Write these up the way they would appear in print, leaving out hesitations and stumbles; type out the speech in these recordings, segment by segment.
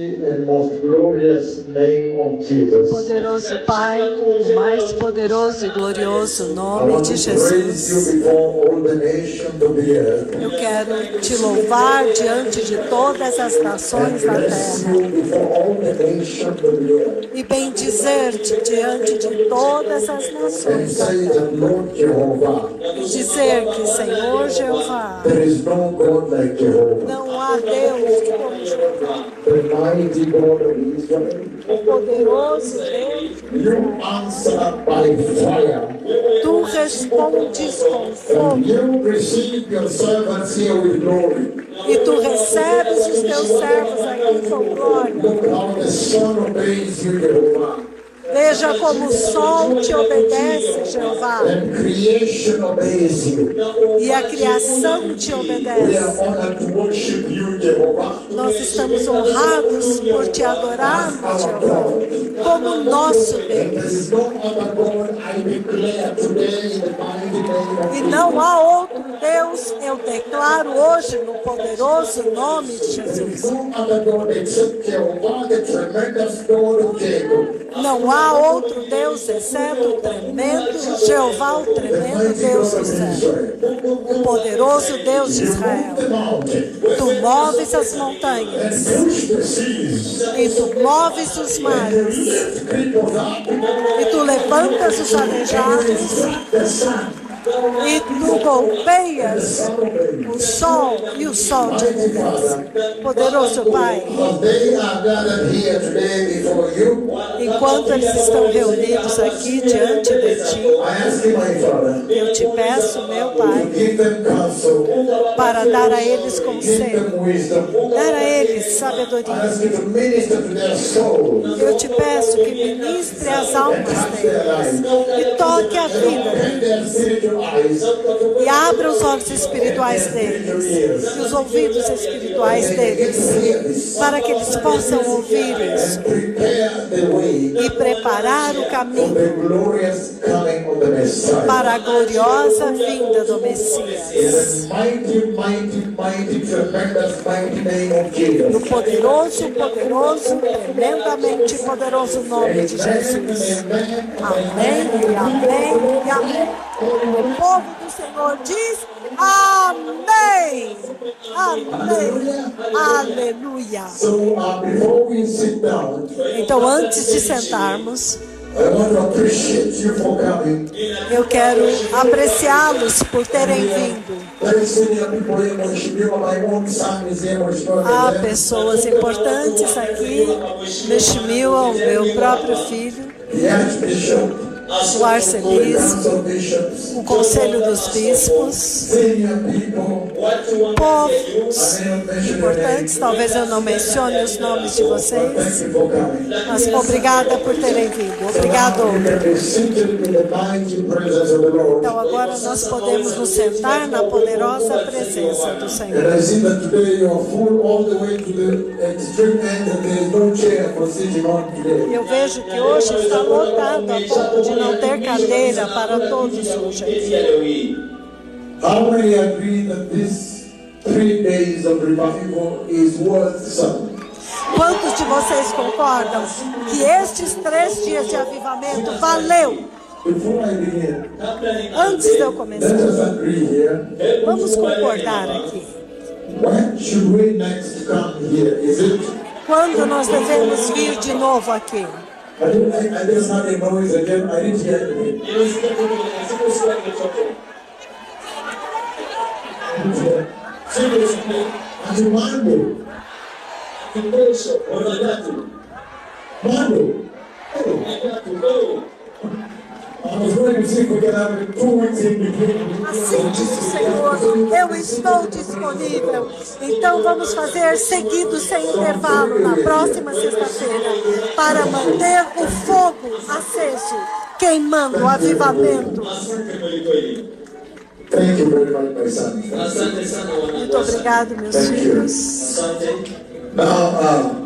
and most glorious name of Jesus. Poderoso Pai, o mais poderoso e glorioso I nome want de to praise Jesus. you before all the nations of the earth. Eu quero te louvar diante de todas as And nações da bless terra you before all the nations of the earth. e bendizer-te diante de todas as And nações da say terra. that Lord Jehovah, E dizer que, Senhor Jeová, there is no God like Jehovah, não há Deus como Jeová, the mighty God of Israel. o poderoso Deus. You answer by fire. Tu respondes com fogo And you receive your servants here with glory. e tu recebes os teus servos aqui com glória. Look how the sun obeys you, Jehovah. Veja como o sol te obedece, Jeová, And creation obeys you. e a criação te We are obedece. honored to worship you, Jehovah. Nós estamos honrados por te adorarmos, Jeová, como nosso And there Deus. is no other God, I declare today in the mighty name of E não há outro Deus, eu declaro hoje no poderoso nome de Jesus. no other God except Jehovah, the tremendous God of Jacob. Não há outro Deus exceto o tremendo Jeová, o tremendo Deus do céu, o poderoso Deus de Israel. The mountain. Tu moves as montanhas Push the seas. e tu moves os mares Lift cripples up. e tu levantas os aleijados The sun. e tu golpeias o sol e o sol te obedece. Poderoso Pai, As they are gathered here today before you, enquanto eles estão reunidos aqui diante de ti, I ask you, my Father, eu te peço, meu Pai, to give them counsel, para dar a eles give conselho, them wisdom. dar a eles I sabedoria. ask you to minister to their souls. Eu te peço que ministre as almas deles e toque a vida deles Open their spiritual eyes. e abra os olhos espirituais deles e os ouvidos espirituais deles para que eles possam ouvir isso Prepare the way e preparar o for caminho the glorious coming of the Messiah. para a gloriosa vinda do In Messias. the mighty, mighty, mighty, tremendous, mighty name of No Jesus. poderoso, poderoso, tremendamente poderoso nome de Jesus. Amém, e amém, e amém. O povo do Senhor diz amém. Amém. Aleluia. So before we sit down, Então, antes de sentarmos, I want to appreciate you for coming. eu quero apreciá-los por terem vindo. Very senior people here, Mheshimiwa, my own son is here, Mheshimiwa. Há pessoas importantes aqui. Meshmiwa, o meu próprio filho, The Archbishop, o arcebispo, Council of Bishops, o conselho dos bispos, senior people, povos I may not mention your importantes, names. talvez eu não mencione os nomes de vocês, Thank you for coming. mas obrigada por terem vindo. Obrigado. You can be seated in the mighty presence of the Lord. Então agora nós podemos nos sentar na poderosa presença do And Senhor. I see that today you are full all the way to the extreme end and there is no chair for sitting on today. Eu vejo que hoje está lotado a ponto de não ter cadeira para todos hoje aqui. How many agree that this 3 days of revival is worth something? Quantos de vocês concordam que estes 3 dias de avivamento valeu? Before I begin, Antes de eu let começar, us agree here. vamos concordar aqui. When should we next come here? Is it? Quando nós devemos vir de novo aqui? I just heard a noise again. I didn't hear anything. Ati Monday. Monday. I was going to see if we can have 2 weeks in between. Assim diz o Senhor, eu estou disponível. Então vamos fazer seguido sem intervalo na próxima sexta-feira para manter o fogo aceso, queimando o avivamento. Thank you very much, my son. Muito obrigado, meus filhos. Now,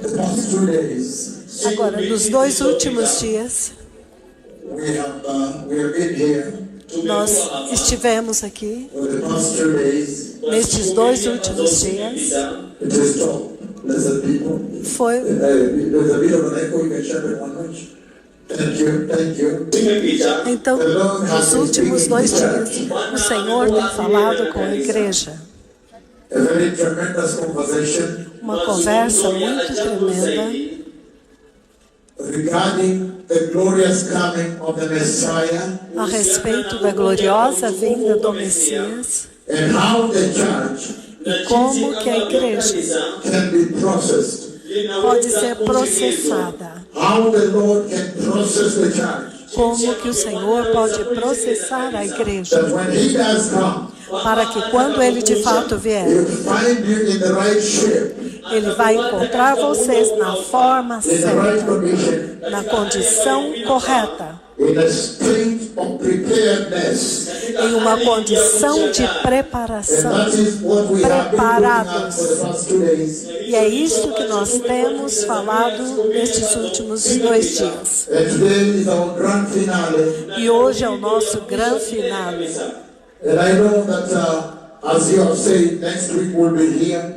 the past 2 days, Agora, nos 2 últimos dias, we are in here nós estivemos aqui, for the past 2 days. nestes 2 últimos dias, It is top. Blessed people. Foi There's a bit of an echo. You can share it one much. Thank you. Thank you. Então, nos últimos 2 dias, o Senhor tem falado com a igreja. A very tremendous conversation Uma conversa muito tremenda regarding the glorious coming of the Messiah a respeito da gloriosa vinda do Messias and how the church e como que a igreja can be processed. pode ser processada. How the Lord can process the church. Como que o Senhor pode processar a igreja That when He does come, para que quando Ele de fato vier, He'll find you in the right shape, Ele vai encontrar vocês na forma in the right certa, condition, na condição correta, in a state of preparedness. em uma condição de And preparação. that is what we have been looking at Preparados. for the past 2 days. E é isso que nós temos falado nestes últimos 2 dias. And today is our grand finale. E hoje é o nosso grande finale. And I know that as you have said, next week we'll be here.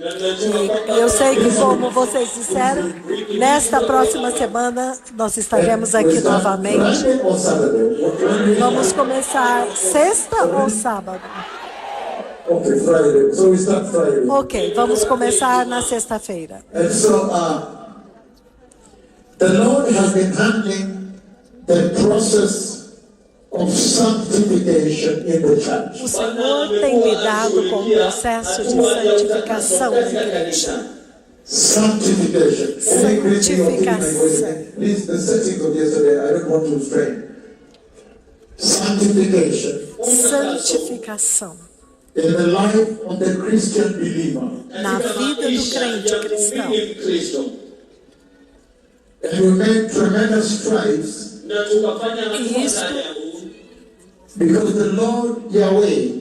E eu sei que, como vocês disseram, nesta próxima semana nós estaremos We aqui start novamente. Friday or Saturday? Vamos começar sexta ou sábado? Okay, Friday. So we start Friday. Ok, vamos começar na sexta-feira. And so the Lord has been handling the process of sanctification in the O church. Senhor tem lidado com o processo de santificação da igreja. Sanctification. Please, the settings of yesterday, I don't want to strain. Sanctification. Santificação. In the life of the Christian believer. Na vida do crente cristão. And we made tremendous strides E because the Lord Yahweh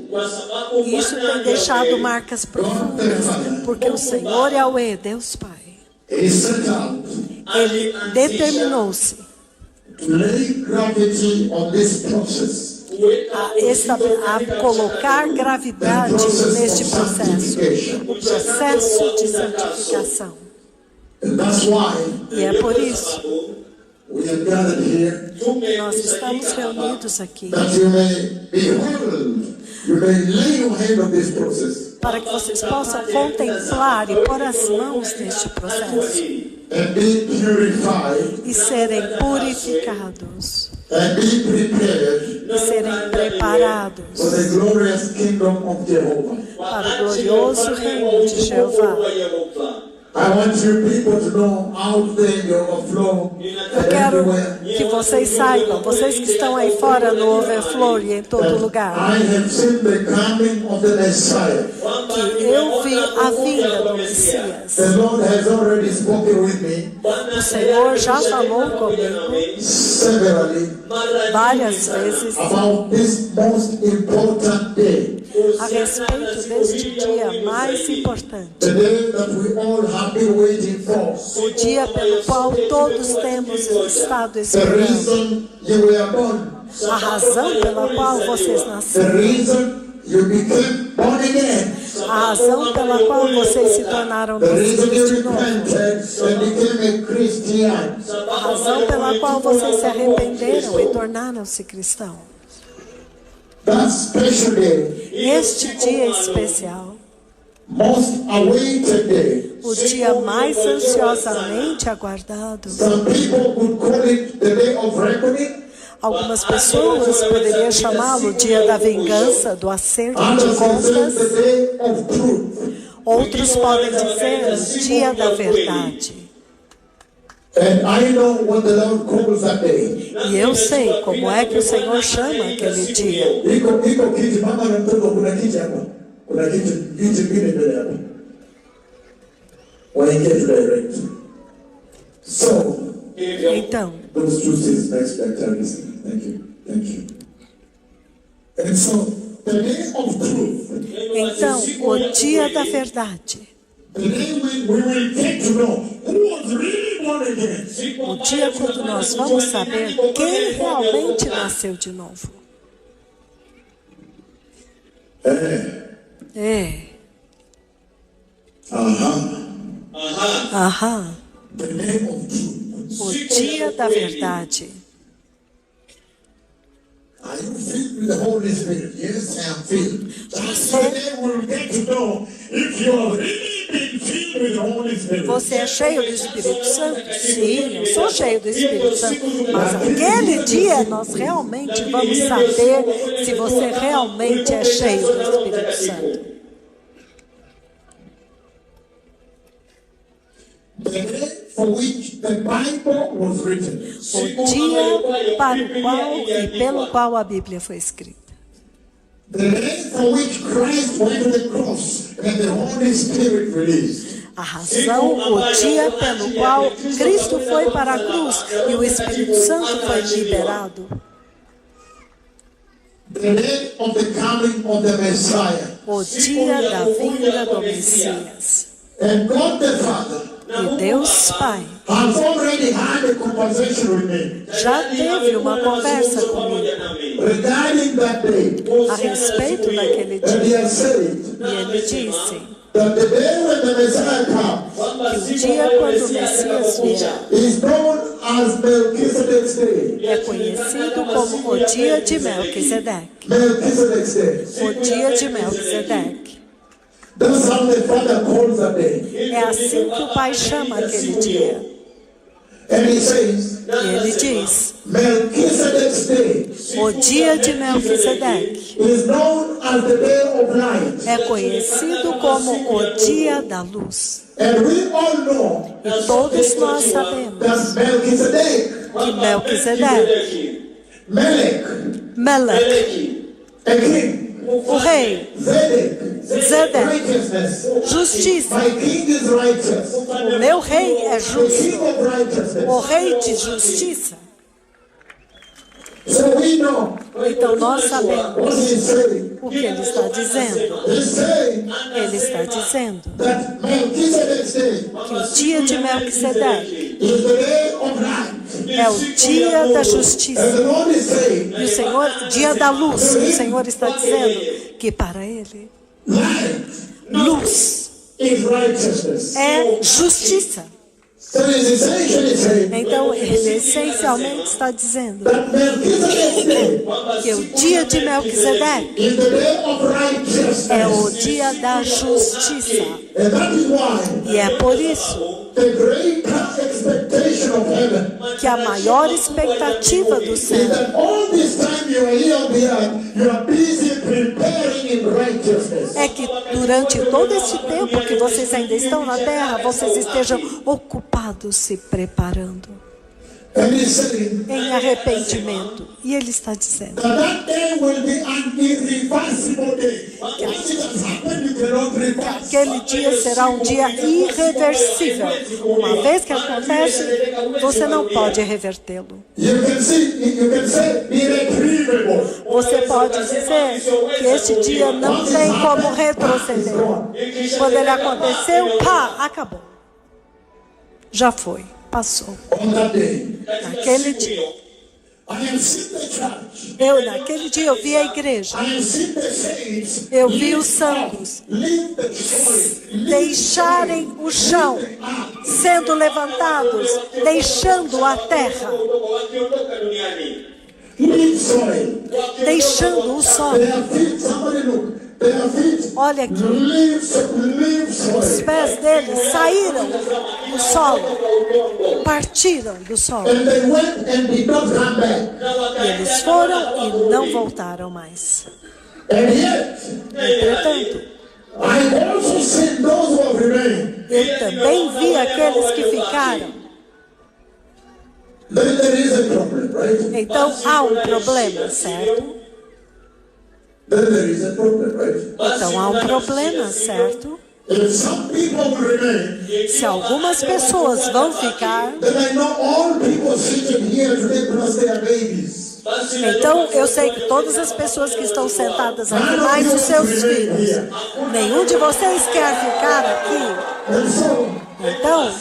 isso tem deixado marcas profundas, porque o Senhor Yahweh, Deus Pai, is set out Ele determinou-se to lay gravity on this process. a colocar gravidade neste processo, o processo de santificação. And that's why E é por isso we have gathered here, que nós estamos reunidos aqui, that you may behold, you may lay your hand on this process para que vocês possam contemplar e pôr as mãos neste processo and be purified e serem purificados and be prepared e serem preparados for the glorious kingdom of Jehovah. para o glorioso reino de Jeová. I want you people to know out there in the overflow Eu and quero everywhere. que vocês saibam, vocês que estão aí fora no overflow e em todo lugar, I have seen the coming of the Messiah. que eu vi a vinda do Messias. The Lord has already spoken with me O Senhor já falou comigo severally várias vezes about this most important day. a respeito deste dia mais importante, The day that we all have been waiting for. o dia pelo qual todos temos estado The esperando, reason you were born. a razão pela qual vocês The nasceram, reason you became born again. a razão pela qual vocês se tornaram The reason nascidos de you novo, repented and became a Christian. a razão pela qual vocês se arrependeram e tornaram-se cristãos. That special day, Este dia especial, most awaited day. o dia mais ansiosamente aguardado, Some people would call it the day of reckoning. algumas pessoas poderiam chamá-lo dia da vingança, do acerto de Others can say contas, the day of truth. outros podem dizer o dia da verdade. And I know what the Lord calls that day. E eu sei como é que o Senhor chama aquele dia. Iko kiti mama na mtoto kuna kiti hapa. Kuna kiti mbili mbele hapa. Waingie tu direct. So, Então, those two things next back to listen. Thank you. Thank you. And so, the day of truth. então, o dia da verdade, The day when we will get to know who was really born again. o dia quando nós vamos saber quem realmente nasceu de novo. É. Aham. The name of truth. O dia da verdade. Are you filled with the Holy Spirit? Yes, I am filled. That's the day we'll get to know if you have really been filled with the Holy Spirit. Você é cheio do Espírito Santo? Sim, eu sou cheio do Espírito Santo. Mas aquele dia nós realmente vamos saber se você realmente é cheio do Espírito Santo. The day for which the Bible was written. O dia para o qual e pelo qual a Bíblia foi escrita. The day for which Christ went to the cross and the Holy Spirit released. A razão, o dia pelo qual Cristo foi para a cruz e o Espírito Santo foi liberado. The day of the coming of the Messiah. O dia da vinda do Messias. And God the Father E Deus Pai has already had a conversation with me já teve uma conversa comigo regarding that day. a respeito daquele And he dia. has said E ele disse that the day when the Messiah que o comes dia quando o Messias virá is known as Melchizedek's Day. é conhecido como o dia de Melquisedeque. Melchizedek's Day. O dia de Melquisedeque. That's how the Father calls that day. É assim que o Pai chama aquele dia. And he says, E ele diz, Melchizedek's Day o dia de Melquisedeque is known as the day of light. é conhecido como o dia da luz. And we all know E todos nós sabemos that Melchizedek, que Melquisedeque, Melech, a king, o rei, Zedek, righteousness. justiça. My king is righteous. O meu rei é The justo. king of righteousness. O rei de justiça. So we know Então nós sabemos what he's saying. o que ele está dizendo. He's saying Ele está dizendo that Melchizedek's day que o dia de Melquisedeque is the day of light. é o dia da And justiça. the Lord is saying, E o Senhor, dia da luz, o Senhor está dizendo que para ele, light luz is righteousness. é justiça. So he's essentially saying Então ele essencialmente está dizendo that Melchizedek's day que o dia de Melquisedeque is the day of righteousness. é o dia da justiça. And that is why E é por isso the greater expectation of heaven que a maior expectativa do is céu that all this time you are here on the earth, you are busy preparing in righteousness. é que durante todo esse tempo que vocês ainda estão na terra, vocês estejam ocupados se preparando And he's saying em arrependimento. E ele está dizendo that day will be an irreversible day. Once it has happened, you cannot reverse. aquele dia será um dia irreversível. Uma vez que acontece, você não pode revertê-lo. You can say irretrievable. Você pode dizer que este dia não tem como retroceder. Quando ele aconteceu, pá, acabou. Já foi, passou. On that day, Naquele dia, I have seen the church. naquele dia eu vi a igreja. I have seen the saints Eu vi os santos leave the soil, deixarem o chão, sendo levantados, deixando a terra, leave soil. deixando o solo. Their feet, somebody look. Their feet Olha aqui, leave os soil. pés deles saíram do solo, partiram do solo. And they went and did not come back. E eles foram e não voltaram mais. And yet, Entretanto, I also seen those who have remained. eu também vi aqueles que ficaram. Then there is a problem, right? Então há um problema, certo? Then there is a problem, right? Então há um problema, certo? If some people will remain, Se algumas pessoas vão ficar, then I know all people sitting here today plus their babies. então eu sei que todas as pessoas que estão sentadas aqui, mais os seus filhos, nenhum de vocês quer ficar aqui. And so, Então,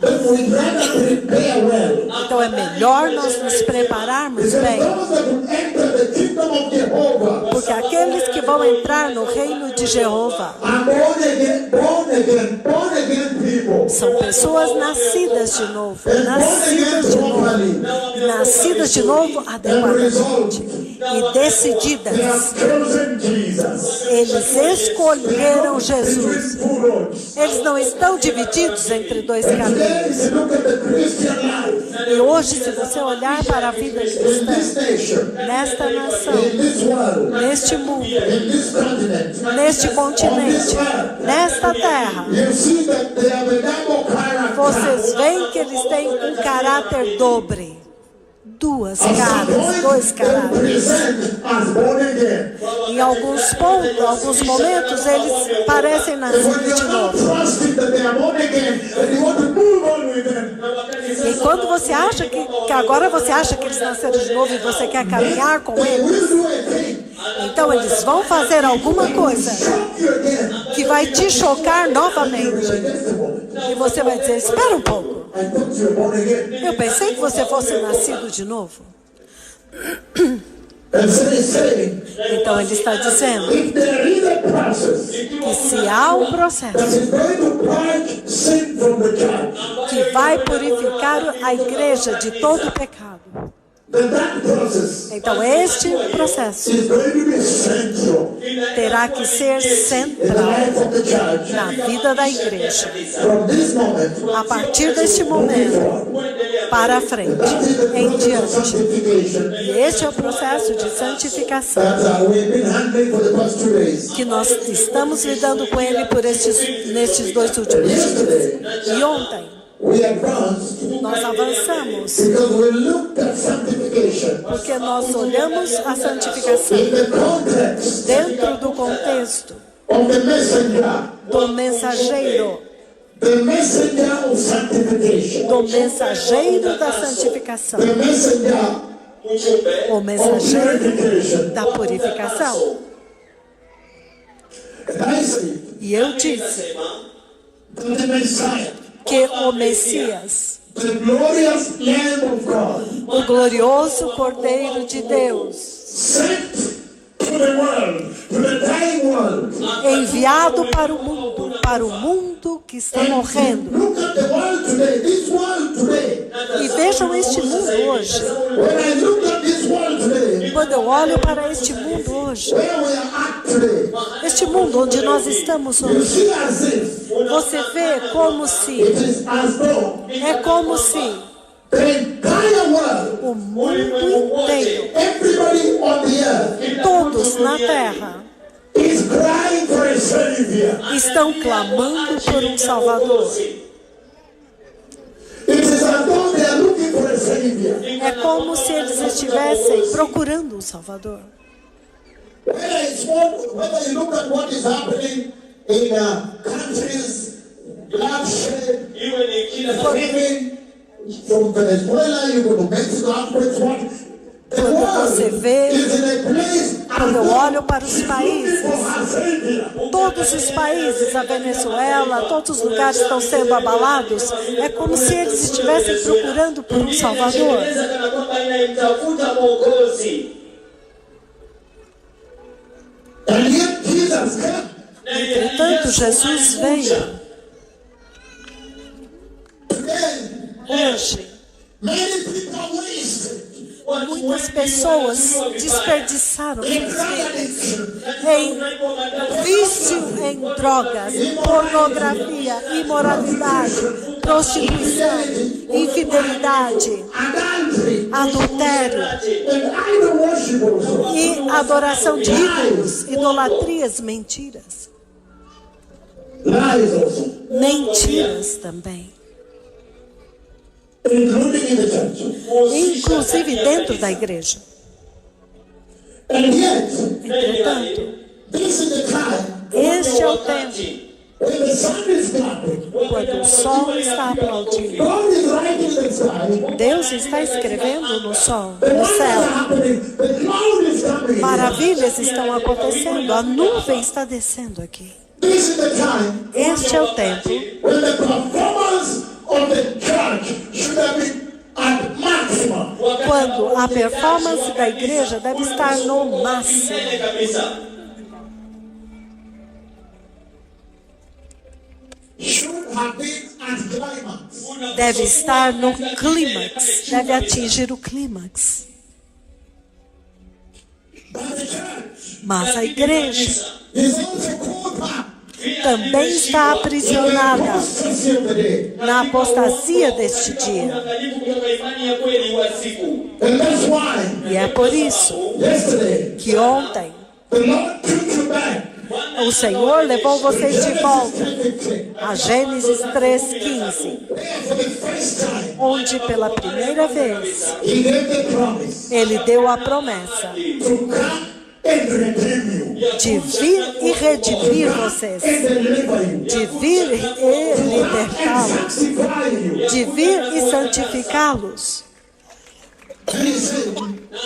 then we rather prepare well. então é melhor nós nos prepararmos Because bem, those that will enter the kingdom of Jehovah porque aqueles que vão vão entrar no reino de Jeová. are born again people. São pessoas nascidas de novo, nascidas de novo adequadamente e decididas. Chosen Jesus. Eles escolheram Jesus. Eles não estão divididos entre dois caminhos. If you look at the Christian life E hoje, se você olhar para a vida in cristã, this nation, nesta nação, in this world, neste mundo, in this continent, neste continente, nesta terra, you see that they have a double character. vocês veem que eles têm um caráter dobre. Duas caras, dois They caráteres. present as born again. Em alguns pontos, alguns momentos, eles parecem When nascidos you de are not novo. trusting that they are born again and you want to move on with them, E quando você acha que agora você acha que eles nasceram de novo e você quer caminhar com they eles, will do a thing, então eles vão fazer alguma coisa shock you again. que vai te chocar novamente. Against the moment. E você vai dizer, espera um pouco. I thought you were born again. Eu pensei que você fosse nascido de novo. And so he's saying, Então ele está dizendo if there is a process que se há um that processo is going to purge sin from the church, que vai purificar a igreja de todo pecado, then that process então este processo is going to be central terá que ser in the central life of the church. na vida da igreja. From this moment, A partir deste momento, para frente, that is the em process of diante. sanctification E este é o processo de santificação that we've been handling for the past 2 days. que nós estamos lidando com ele por nestes 2 últimos dias. E ontem, We advanced nós avançamos because we looked at sanctification porque nós olhamos a santificação in the context dentro do contexto of the messenger, do mensageiro, the messenger of sanctification, do mensageiro da santificação, the messenger o of mensageiro purification. da purificação. And I say E eu disse that the Messiah, que o Messias, the glorious Lamb of God, o glorioso Cordeiro de Deus, sent to the world, to the dying world. enviado para o mundo que está morrendo. Look at the world today, this world today. E vejam este mundo hoje. When I look at this world today, Quando eu olho para este mundo hoje, where we are at today, este mundo onde nós estamos you hoje, see as if você vê como se, it is as though é como se the entire world, o mundo inteiro, everybody on the earth, todos na Terra, is crying for a Savior. estão clamando por um Salvador. It is as though they are looking for a Savior. É como se eles estivessem procurando um Salvador. Whether you look at what is happening in countries, bloodshed, famine, from Venezuela, you go to Mexico, afterwards, what? The Quando você world vê, is in a place quando eu olho para os países, for a Savior. todos os países, a Venezuela, todos os lugares estão sendo abalados, é como se eles estivessem procurando por um Salvador. And yet Jesus came. Entretanto, Jesus veio. Today, Hoje, many people are wasted muitas pessoas desperdiçaram in suas drug vidas addiction, em vício em drogas, pornografia, imoralidade, prostituição, infidelidade, adultery, adultério and idol worship also. e adoração de ídolos, idolatrias, mentiras. Lies also, Mentiras também, including in the church. inclusive dentro da igreja. And yet, Entretanto, this is the time este é o tempo when the sun is clapping. quando o sol está aplaudindo. God is writing in the sky. Deus está escrevendo no sol, The no wonders are céu. happening. The cloud is coming. Maravilhas estão acontecendo, a nuvem está descendo aqui. This is the time Este é o tempo when the performance of the church should have been at maximum. quando a performance da igreja deve estar no máximo. deve estar no clímax, deve atingir o clímax. Mas a igreja também está aprisionada na apostasia deste dia. E é por isso que ontem o Senhor levou vocês de volta a Gênesis 3:15, onde pela primeira vez Ele deu a promessa de vir e redimir vocês, de vir e libertá-los, de vir e santificá-los.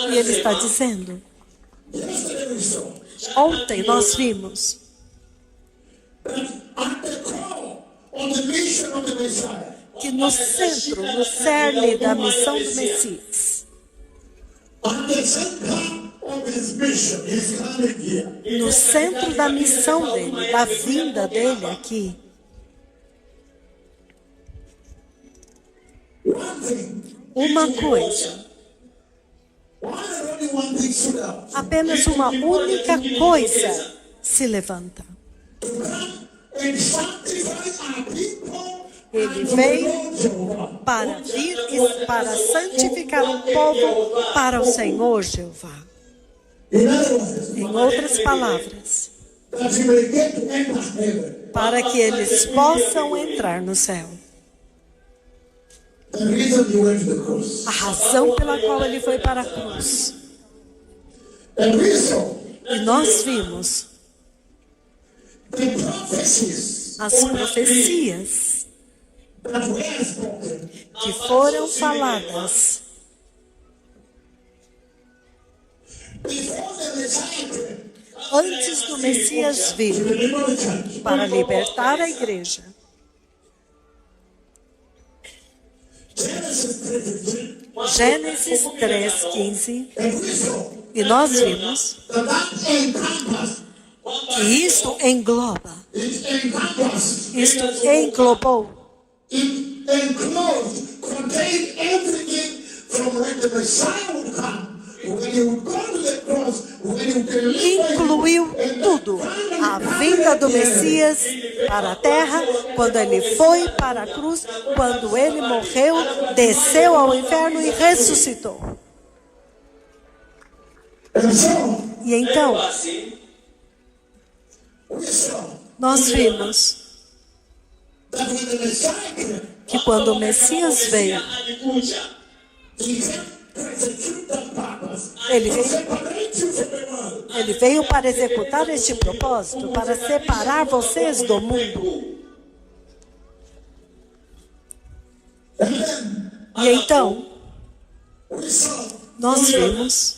E Ele está dizendo, ontem nós vimos que no centro, no cerne da missão do Messias, no centro da missão dele, da vinda dele aqui, uma coisa, apenas uma única coisa se levanta. Ele veio para vir e para santificar um povo para o Senhor Jeová. Em outras palavras, para que eles possam entrar no céu. A razão pela qual ele foi para a cruz. E nós vimos as profecias que foram faladas antes do Messias vir para libertar a igreja. Gênesis 3:15. E nós vimos que isto engloba, isto englobou incluiu tudo. A vinda do Messias para a terra, quando ele foi para a cruz, quando ele morreu, desceu ao inferno e ressuscitou. E então, nós vimos que quando o Messias veio, ele veio para executar este propósito, para separar vocês do mundo. E então, nós vimos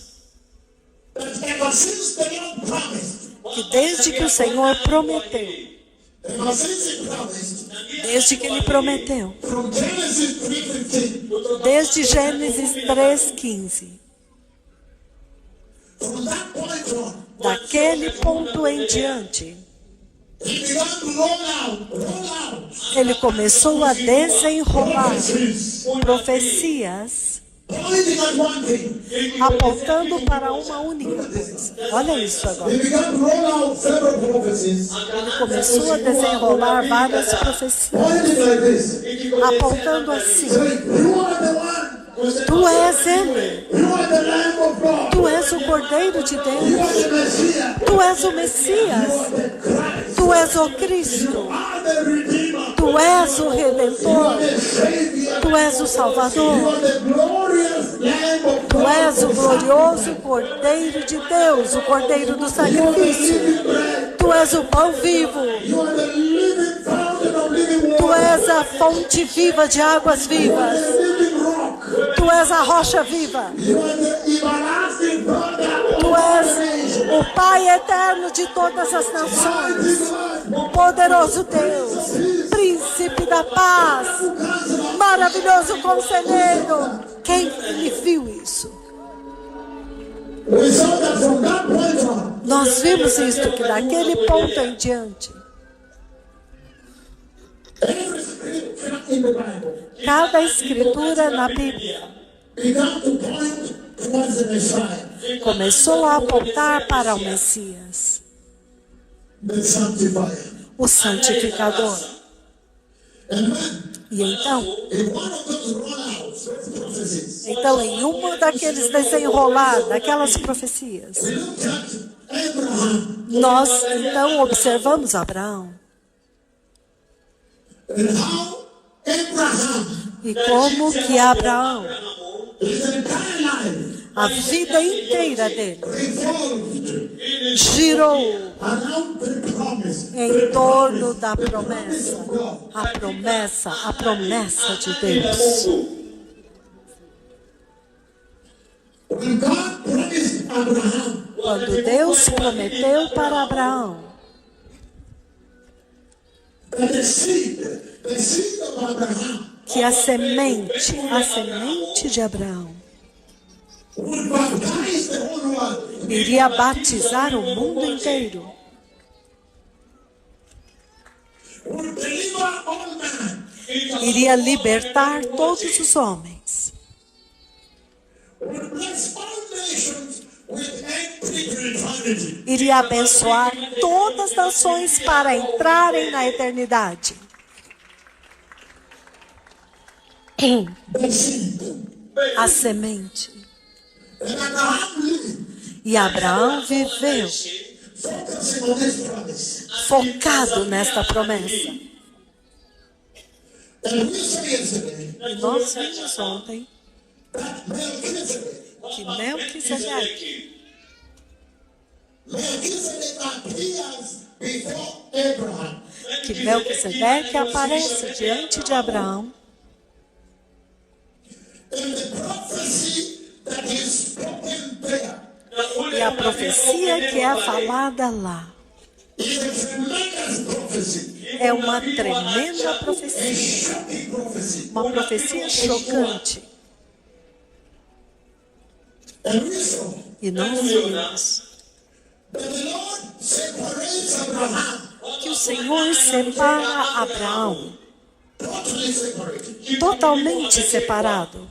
que desde que o Senhor prometeu, desde que Ele prometeu, desde Gênesis 3:15, daquele ponto em diante, Ele começou a desenrolar profecias apontando para uma única coisa. Olha isso agora. Ele começou a desenrolar várias profecias, apontando assim: Tu és Ele. Tu és o Cordeiro de Deus. Tu és o Messias. Tu és o Cristo. Tu és o Redentor. Tu és o Salvador. Tu és o glorioso Cordeiro de Deus, o Cordeiro do sacrifício. Tu és o pão vivo. Tu és a fonte viva de águas vivas. Tu és a rocha viva. Tu és o Pai eterno de todas as nações. O poderoso Deus, Príncipe da paz, maravilhoso conselheiro. Quem viu isso? Nós vimos isto, que daquele ponto em diante, Cada escritura na Bíblia começou a apontar para o Messias, o santificador. E então, em um daqueles desenrolar, daquelas profecias, nós então observamos Abraão. E como que Abraão, a vida inteira dele, girou em torno da promessa, a promessa de Deus. Quando Deus prometeu para Abraão que a semente de Abraão iria batizar o mundo inteiro, iria libertar todos os homens, iria abençoar todas as nações para entrarem na eternidade. A semente. E Abraão viveu focado nesta promessa. E nós vimos ontem que Melquisedeque aparece diante de Abraão. E a profecia que é falada lá é uma tremenda profecia, uma profecia chocante. E nós vimos que o Senhor separa Abraão, totalmente separado,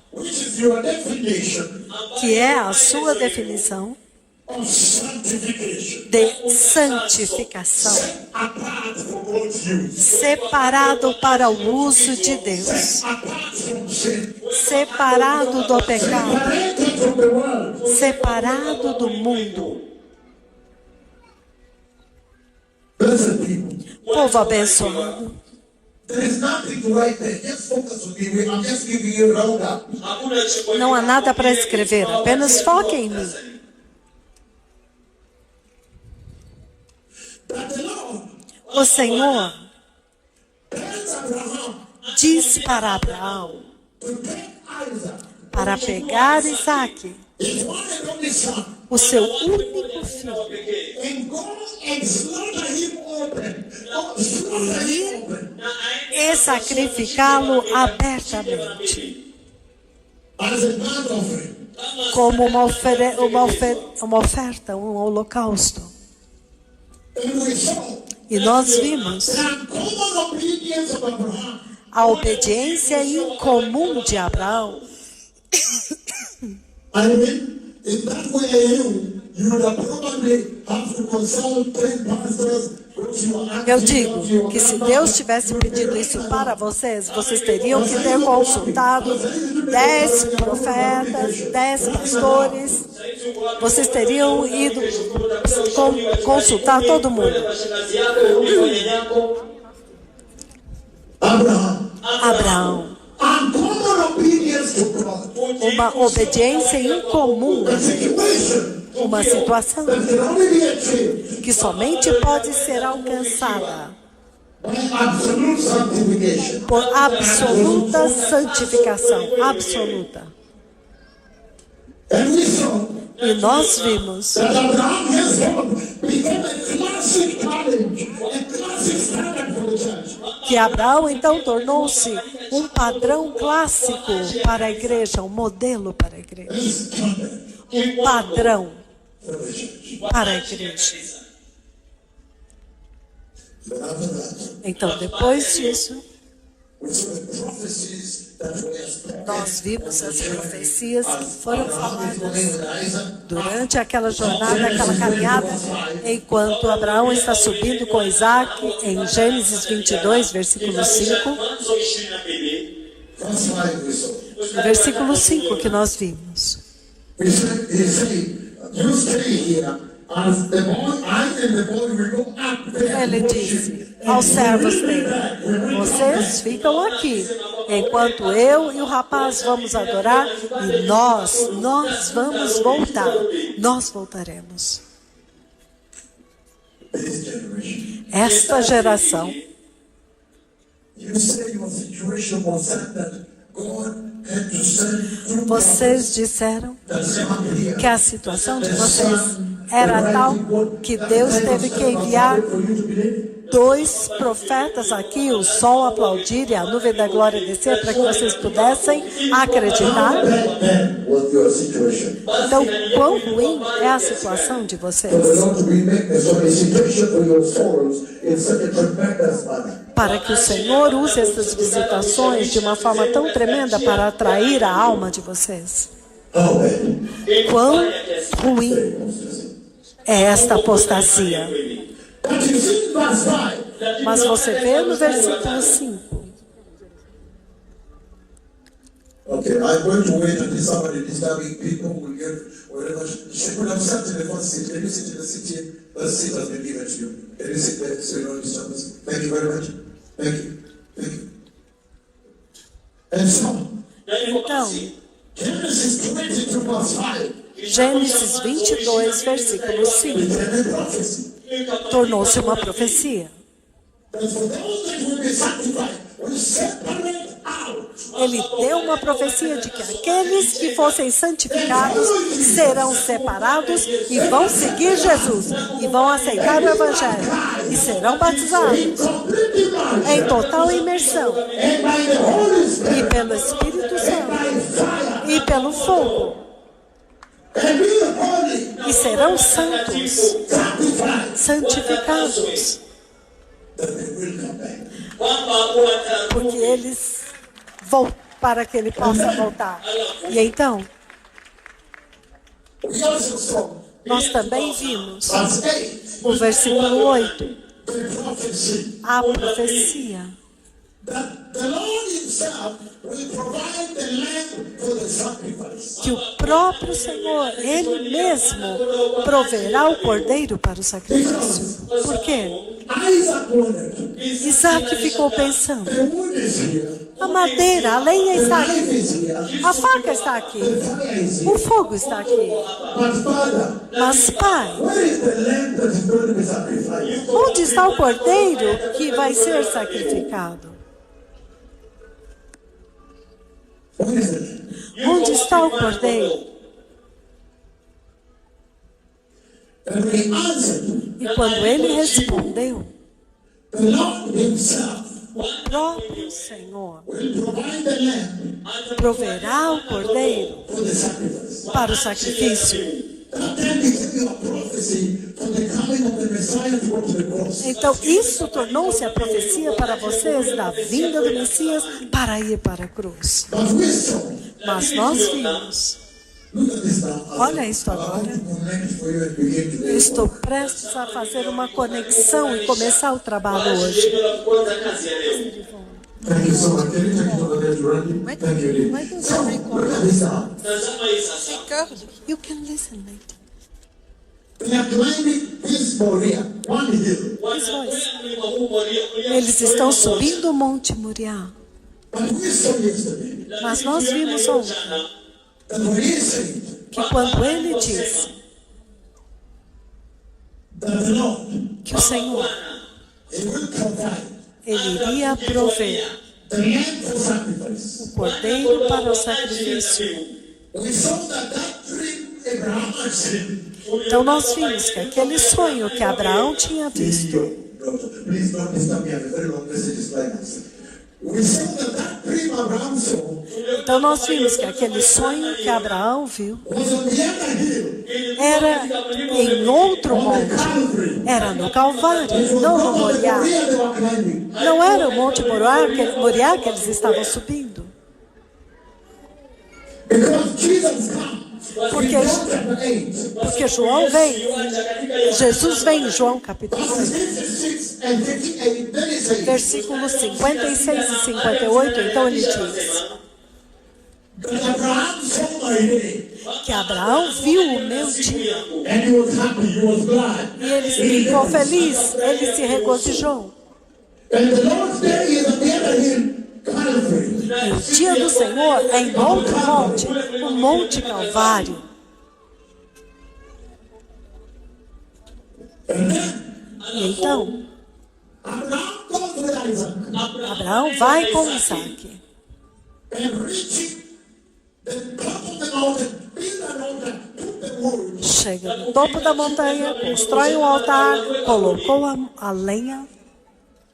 que é a sua definição de santificação, separado para o uso de Deus, separado do pecado, separado do mundo. Povo abençoado, não há nada para escrever, apenas foque em mim. O Senhor diz para Abraão para pegar Isaque, o seu único filho, e sacrificá-lo abertamente, como uma oferta, um holocausto. E nós vimos a obediência incomum de Abraão. Eu digo que se Deus tivesse pedido isso para vocês, vocês teriam que ter consultado 10 profetas, 10 pastores, vocês teriam ido consultar todo mundo. Abraão. Uma obediência incomum, uma situação que somente pode ser alcançada por absoluta santificação, absoluta. E nós vimos que Abraão então tornou-se um padrão clássico para a igreja, um modelo para a igreja, um padrão para a igreja. Então, depois disso, Nós vimos as profecias que foram faladas durante aquela jornada, aquela caminhada, enquanto Abraão está subindo com Isaac, em Gênesis 22, versículo 5. Versículo 5 que nós vimos. Ele disse aos servos dele: vocês ficam aqui, enquanto eu e o rapaz vamos adorar, e nós vamos voltar. Nós voltaremos. Esta geração, vocês disseram que a situação de vocês era tal que Deus teve que enviar 2 profetas aqui, o sol aplaudir e a nuvem da glória descer, para que vocês pudessem acreditar. Então, quão ruim é a situação de vocês? Para que o Senhor use essas visitações de uma forma tão tremenda para atrair a alma de vocês. Quão ruim é esta apostasia. Mas você vê no versículo 5. Okay, I'm going to wait until somebody disturbing people will get whatever. She could have sat in the first seat. Can you sit in the seat? The seat has been given to you. Can you sit there so you don't disturb us? Thank you very much. Thank you. Thank you. And so, Então, Genesis 22 verse 5. Gênesis 22, versículo 5. Tornou-se uma profecia. Ele deu uma profecia de que aqueles que fossem santificados serão separados e vão seguir Jesus, e vão aceitar o Evangelho, e serão batizados em total imersão, e pelo Espírito Santo, e pelo fogo, e serão santos, santificados, porque eles vão para que ele possa voltar. E então, nós também vimos o versículo 8, a profecia. Que o próprio Senhor, Ele mesmo, proverá o cordeiro para o sacrifício. Por quê? Isaac ficou pensando: a madeira, a lenha está aqui, a faca está aqui, o fogo está aqui. Mas, pai, onde está o cordeiro que vai ser sacrificado? Onde está o cordeiro? E quando ele respondeu, o próprio Senhor proverá o cordeiro para o sacrifício. Então, isso tornou-se a profecia para vocês da vinda do Messias para ir para a cruz. Mas nós vimos. Olha isso agora. Eu estou prestes a fazer uma conexão e começar o trabalho hoje. Thank you so much. Can you take it over there to Randy? Thank you. Why don't you record? Look at this now. Ricardo, you can listen later. They are climbing this Moriah, one hill. Eles estão subindo o Monte Moriá. But we saw yesterday Mas nós vimos ontem that when he said que quando ele disse that the Lord, que o Senhor, He will provide ele iria prover the lamb for sacrifice. o cordeiro para o sacrifício. We saw that dream Abraham had seen. Então nós vimos que aquele sonho que Abraão tinha visto, Please don't disturb me. I have a very long message to explain. We saw that dream Abraham saw Então nós vimos que aquele sonho que Abraão viu was on the other hill. era em outro monte, era no Calvário, não no Moriá. Where they were climbing. Não era o Monte Moriá que eles estavam subindo. Because Jesus comes. Porque, porque João vem, Jesus vem em João capítulo 8, Verses 56 and 58, then he says, versículos 56 e 58, então ele diz that Abraham saw my day, que Abraão viu o meu dia and he was happy, he was glad. e ele ficou feliz, ele se regozijou. And the Lord's day is on the other hill, Calvary. E o dia do Senhor é em outro monte, o Monte Calvário. E então, Abraham goes with Isaac Abraão vai com Isaac. and reaching the top of the mountain, build an altar, took the wood, Chega no topo da montanha, constrói um altar, colocou a lenha,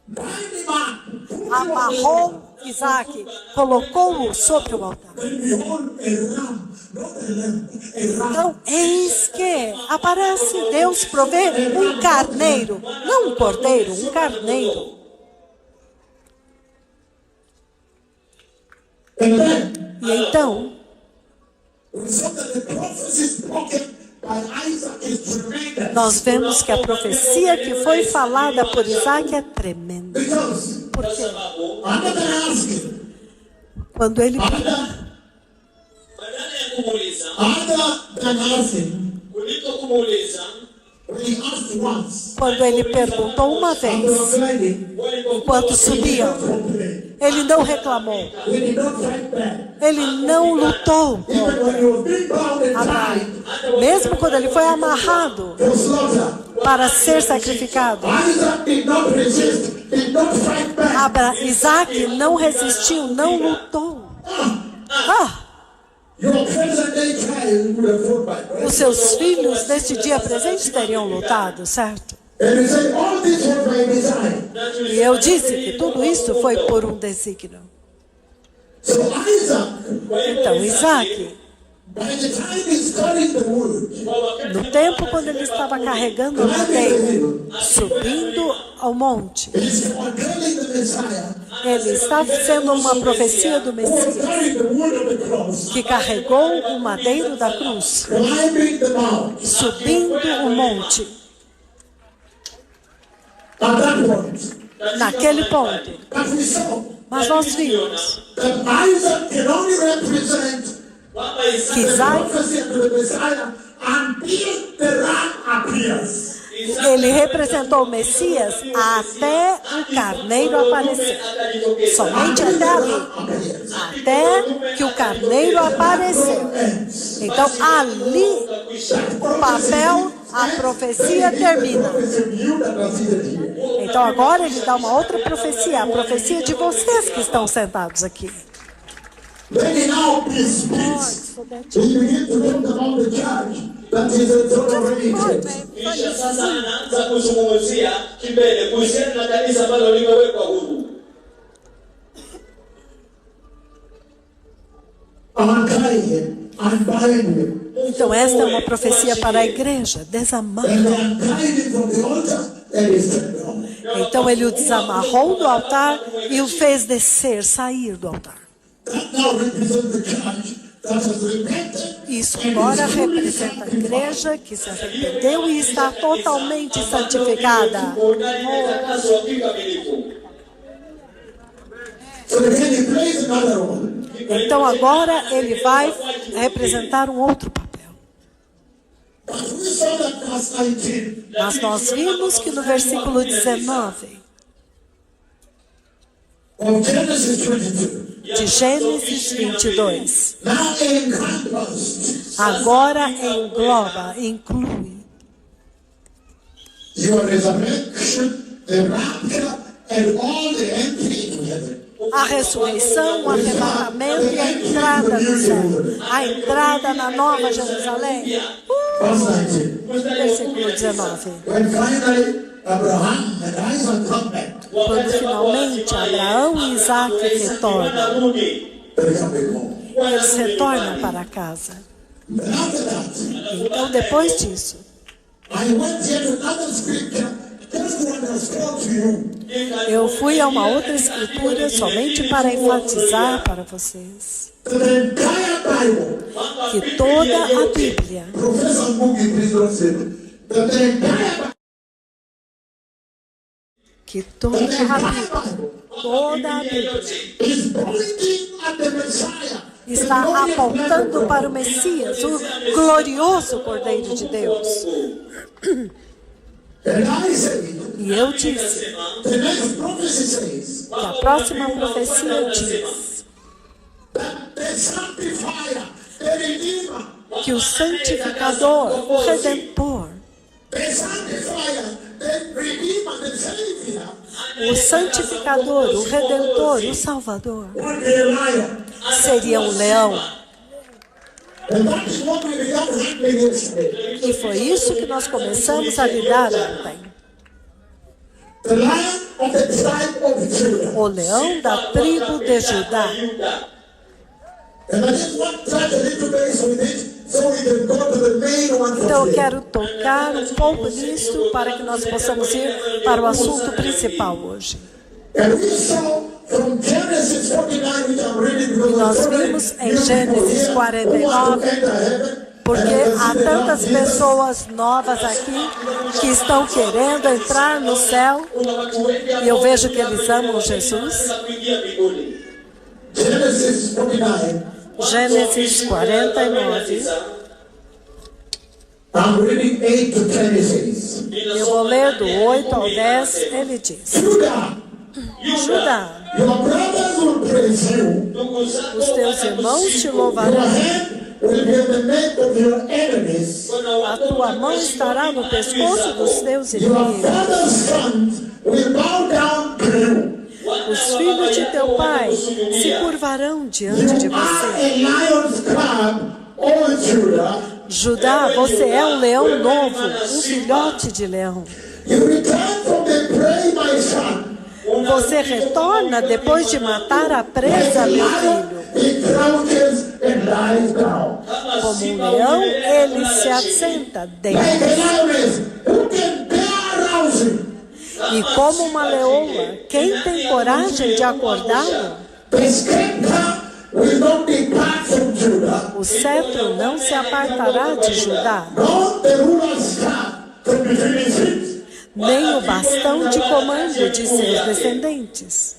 bind him up, put amarrou Isaac, colocou-o sobre o altar. and behold a ram, not a lamb, a ram. Então, eis que aparece, Deus provê um carneiro, não um cordeiro, um carneiro. And then E então, we saw that the prophecy spoken by Isaac is tremendous. nós vemos que a profecia que foi falada por Isaac é tremenda. Because Por quê? other than asking, Quando ele other than asking, when he asked once, Quando ele perguntou uma they were vez, climbing, enquanto subiam, complained. ele não reclamou, He did not fight back. ele não lutou Even contra when he was being bound and Abraão. tied Mesmo quando ele foi amarrado for slaughter, para ser sacrificado, Isaac did not resist, did not fight back. Isaac não resistiu, não lutou. Ah, Your present day child would have fought back, right? os seus filhos neste dia presente teriam lutado, certo? And he said, all this was by design. E eu disse que tudo isso foi por um desígnio. So Isaac, Então Isaac, by the time he's cutting the wood, no tempo quando ele estava carregando o madeiro, subindo ao monte, he's fulfilling the Messiah, ele está sendo uma profecia do Messias, carrying the wood of the cross, que carregou o madeiro da cruz, climbing the mount. subindo o monte. At that point, Naquele ponto, but we saw mas nós vimos that Isaac can only represent que the Isaac, prophecy of the Messiah until the ram appears. ele representou o Messias até o carneiro aparecer. Somente até ali. Até que o carneiro apareceu. Então, ali, o papel, a profecia termina. Então, agora ele dá uma outra profecia, a profecia de vocês que estão sentados aqui. Then he now speaks. He begins to talk about the church that is exonerated. Kisha sasa anaanza kuzungumzia kimbele kuhusiana na kanisa ambalo limewekwa huru. Untie him, unbind him. Então, esta é uma profecia para a igreja. Desamarra. And they untied him from the altar and he stepped down. Então, ele o desamarrou do altar e o fez descer, sair do altar. That now represents the church that has repented. Isso agora representa a igreja que se arrependeu e está totalmente santificada. Utakaswa kikamilifu. So again he plays another role. Então agora ele vai representar um outro papel. But we saw that verse 19. Mas nós vimos que no versículo 19 Of Genesis 22. de Gênesis 22, Now encompassed agora engloba, inclui your resurrection, the rapture, and all the entry into heaven. a ressurreição, o arrebatamento e a entrada no céu, a entrada na Nova Jerusalém. Verse 19. Versículo 19. When finally Abraham and Isaac come back, Quando finalmente Abraão e Isaac retornam, Wanarudi. they come back home. Eles retornam para casa. And after that, Então, depois disso, I went yet to another scripture just to underscore to you eu fui a uma outra escritura somente para enfatizar para vocês that the entire Bible, que toda a Bíblia, Professor Mugi, please don't say it, that the entire Bible, toda a Bíblia is pointing at the Messiah. está apontando para o Messias, o glorioso Cordeiro de Deus. And I say, E eu disse the next prophecy says que a próxima profecia diz that the sanctifier, the redeemer, que o santificador, o redentor, the sanctifier, the redeemer, the savior, o santificador, o redentor, o salvador, would be a lion. seria um leão. And that is what we began handling yesterday. E foi isso que nós começamos a lidar ontem. The lion of the tribe of Judah. O leão da tribo de Judá. And I just want to touch a little base with it so we can go to the main one Então for eu today. quero tocar um pouco nisso para que nós possamos ir para o assunto principal hoje. And we saw from Genesis 49, which I'm reading because Nós there's so many vimos em new people Gênesis here who want 49, to enter heaven. porque And I há can see tantas them here. pessoas novas aqui que estão querendo entrar no céu e eu vejo que eles amam Jesus. Genesis 49. Gênesis 49, I'm reading 8 to 10, it says. eu vou ler do 8 ao 10, ele diz: Judah, Judá, your brothers will praise you. os teus irmãos te Your louvarão, hand will be on the neck of your enemies. a tua mão estará no pescoço dos teus Your inimigos. father's sons will bow down to you. Os filhos de teu pai se curvarão diante de You are você. a lion's cub, O Judah. Judá, você é um leão novo, um filhote de leão. You return from the prey, my son. Você retorna depois de matar a presa, meu filho. He crouches and lies down. Como um leão, ele se assenta Like dentro. a lioness, who can bear rousing? E como uma leoa, quem tem coragem de acordá-lo? The scepter will not depart from Judah, O cetro não se apartará de Judá, nor the ruler's staff from between his hips. nem o bastão de comando de seus descendentes.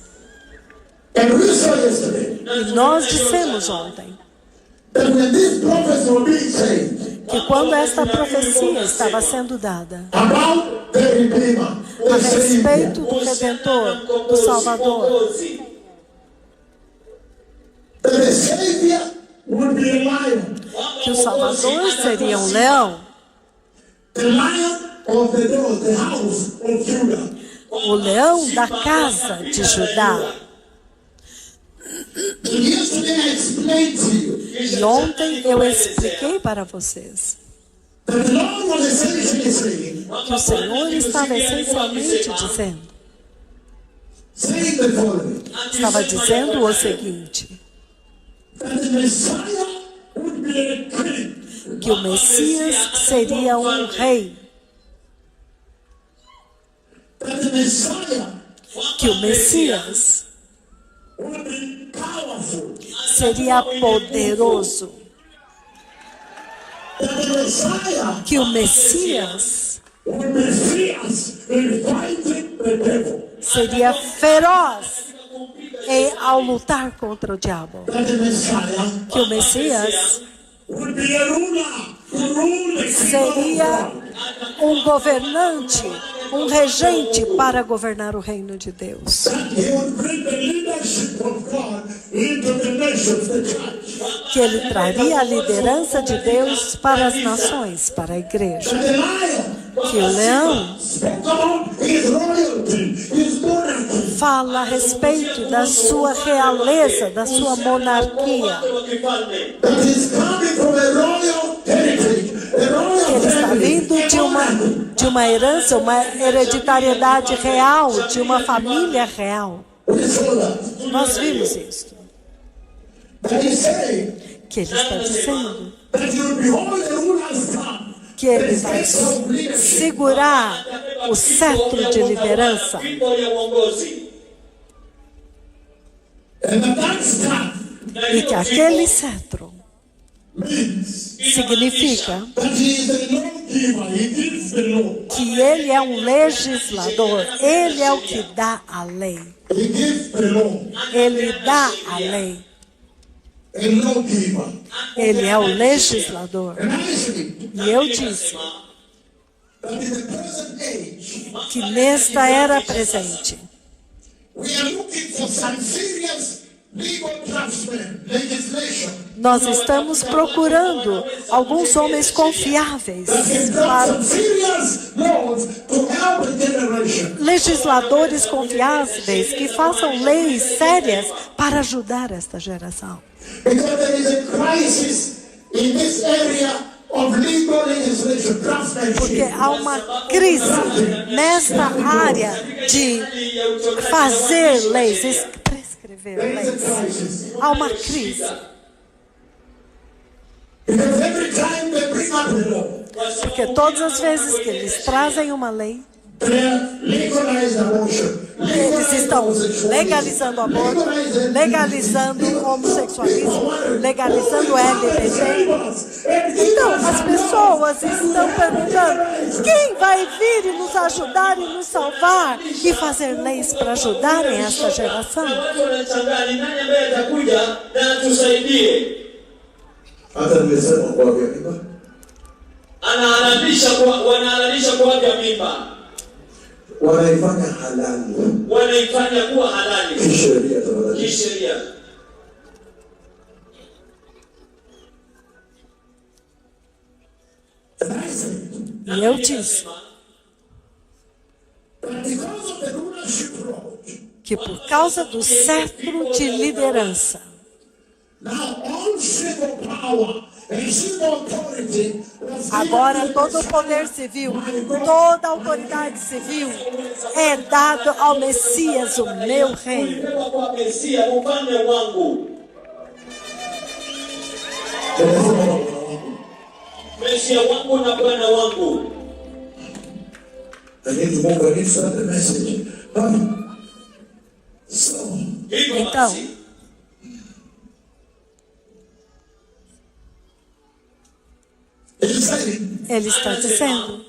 And we saw yesterday E nós dissemos ontem that when this prophecy was being said que quando esta profecia estava sendo dada about the Redeemer, a the Savior, respeito do Redentor, do Salvador, that the Savior would be a lion, que o Salvador seria um leão, the lion of the door, the house of Judah. o leão da casa de Judá. And yesterday I explained to you E ontem eu expliquei para vocês that the Lord was essentially saying, que o Senhor estava essencialmente saying the following, estava dizendo o seguinte, that the Messiah would be a king. que o Messias seria um rei, That the Messiah que o Messias would be powerful. seria poderoso, That the Messiah que o Messias would be fierce in fighting the devil. seria feroz ao lutar contra o diabo, That the Messiah que o Messias would be a ruler who ruled the kingdom of seria God. um governante, um regente para governar o reino de Deus. That he would bring the leadership of God into the nations, the church. Que ele traria a liderança de Deus para as nações, para a igreja. That the lion Que o leão spoke about his royalty, his monarchy. fala a respeito da sua realeza, da sua monarquia. That he's coming from a royal heritage, a royal Que ele está family, vindo a monarchy. de uma herança, uma hereditariedade real, de uma família real. We saw that. Nós vimos isso. that he's saying que ele está dizendo that you behold the ruler's come. que ele vai segurar o cetro de liderança. E que aquele cetro significa que ele é um legislador, ele é o que dá a lei. Ele dá a lei. Ele é o legislador. E eu disse que nesta era presente, nós estamos procurando alguns homens confiáveis, legisladores confiáveis que façam leis sérias para ajudar esta geração. Porque há uma crise nesta área de fazer leis, prescrever leis. Há uma crise. Porque todas as vezes que eles trazem uma lei, eles estão legalizando o aborto, legalizando o homossexualismo, legalizando o LGBT. Então, as pessoas estão perguntando: quem vai vir e nos ajudar e nos salvar e fazer leis para ajudarem esta geração? Wanahalalisha kuavya mimba. Wanaifanya halali. Wanaifanya kuwa halali. Kisheria tafadhali. Kisheria. E eu disse que por causa do cetro de liderança, agora todo o poder civil, toda a autoridade civil é dado ao Messias, o meu rei. Mesia wangu na Bwana wangu. Então, ele está dizendo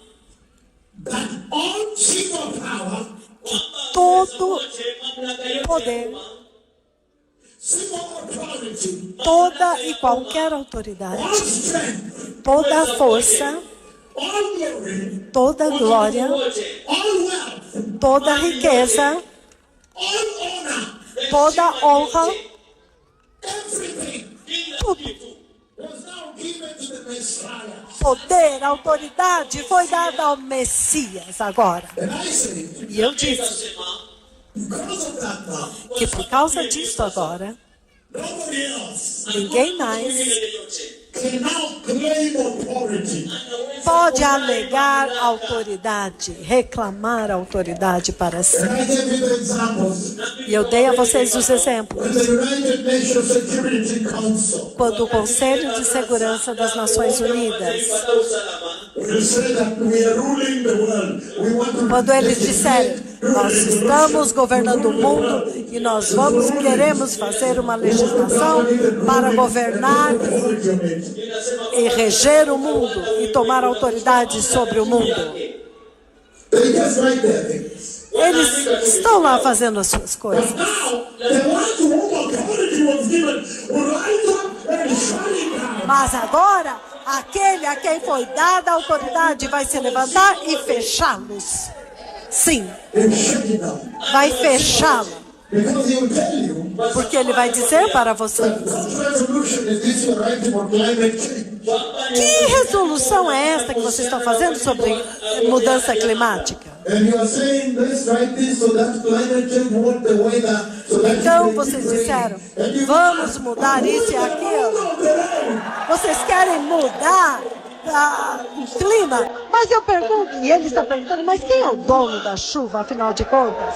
que todo poder, toda e qualquer autoridade, toda força, toda glória, toda riqueza, toda honra, tudo. Poder, autoridade foi dada ao Messias agora. E eu disse que por causa disso agora, ninguém mais pode alegar autoridade, reclamar autoridade para si. E eu dei a vocês os exemplos. Quando o Conselho de Segurança das Nações Unidas, quando eles disseram: nós estamos governando o mundo e nós queremos fazer uma legislação para governar e reger o mundo e tomar autoridade sobre o mundo. Eles estão lá fazendo as suas coisas. Mas agora, aquele a quem foi dada a autoridade vai se levantar e fechá-los. Sim, vai fechá-lo. Porque ele vai dizer para vocês: que resolução é esta que vocês estão fazendo sobre mudança climática? Então vocês disseram: vamos mudar isso e aquilo. Vocês querem mudar o clima? Mas eu pergunto, e ele está perguntando: mas quem é o dono da chuva, afinal de contas?